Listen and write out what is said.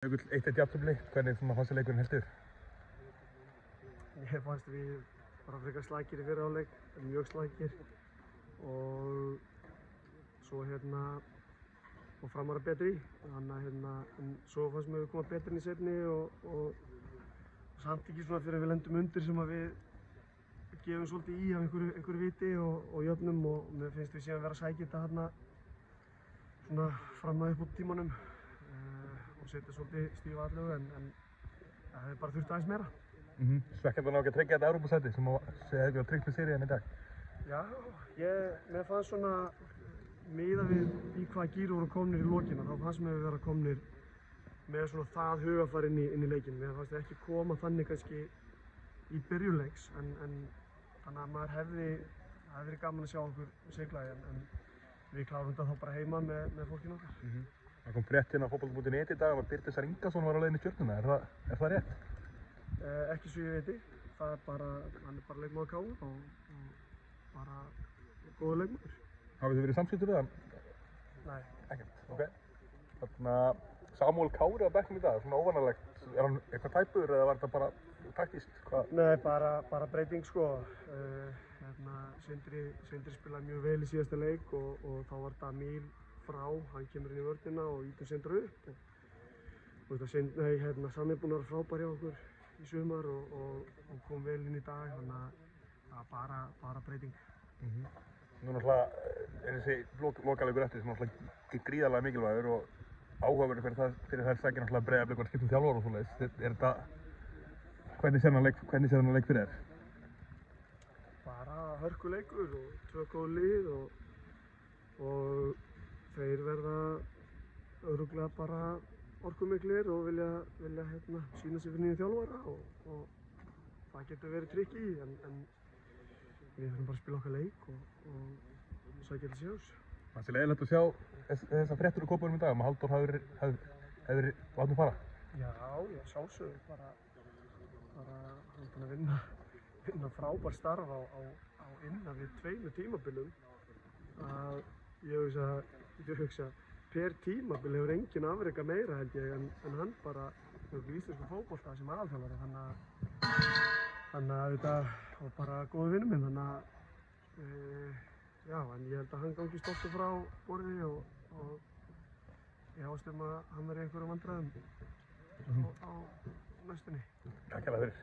Jökull 1-1 jafntefli, hvernig fannst þér leikurinn heldur? Mér fannst við bara frekar slakir í fyrri hálfleik, mjög slakir og svo og Framara betri, þannig en svo fannst mér við koma betri inn í seinni og samt ekki svona fyrir við lendum undir sem að við gefum svolítið í af einhverju viti og jöfnum og mér finnst við síðan vera að sækja þetta þarna svona fram að upp út tímanum og setja svolítið stífa allavega en það hefði bara þurft aðeins meira. Svekkjandi að ná ekki að tryggja þetta Evrópusæti sem hefði verið tryggt með serían í dag. Já, mér fannst svona miðað við í hvaða gír voru komnir í lokina, þá fannst mér við vera komnir með svona það hugafar inn í leikinn. Mér fannst ekki koma þannig kannski í byrjunleiks en þannig að maður hefði verið gaman að sjá okkur sigla en við klárum þetta þá bara heima með fólkinu okkar. Það kom frétt hérna á Fótbolti.net í dag að Birgir Ingason var á leiðinni í Stjörnuna, er það rétt? Ekki svo ég veiti, hann er bara leikmaður KR og bara góður leikmaður. Hafið þið verið í samskiptum við hann? Nei. Ekkert, ok. Þannig að Samúel Kári á bekknum í dag, svona óvanalegt, er hann eitthvað tæpur eða var þetta bara taktískt? Nei, bara breyting sko. Sindri spilaði mjög vel í síðasta leik og þá var Damíl frá, hann kemur inn í vörnina og ýtir Sindra upp og Sami er búinn að vera frábær hjá okkur í sumar og kom vel inn í dag, þannig að það var bara breyting. Nú náttúrulega er þessi lokaleikur eftir sem náttúrulega gríðarlega mikilvægur og áhugaverður fyrir þær sækir náttúrulega Breiðablik og skiptum þjálfara og svoleiðis. Er þetta, hvernig sér hann leik fyrir þér? Bara hörkuleikur og tvö góð lið og þeir verða örugglega bara orkumiklir og vilja sýna sig fyrir nýjum þjálfara og það getur verið trikki en við þurfum bara að spila okkar leik og sækja til sjálfs. Það er leiðilegt að sjá þessar fréttur úr kópunum í dag að Halldór hefði verið látinn fara. Já, sjálfsögðu, bara hann er búinn að vinna frábær starf á innan við 2 tímabilum að ég hugsa per tímabil hefur enginn afrekað meira held ég en hann bara í íslensku fótbolta sem aðalþjálfari, þannig að þetta var bara góður vinur minn, þannig að já, en ég held að hann gangi stoltur frá borði og ég ást að hann verði einhverjum vandræðum á næstunni. Takk fyrir.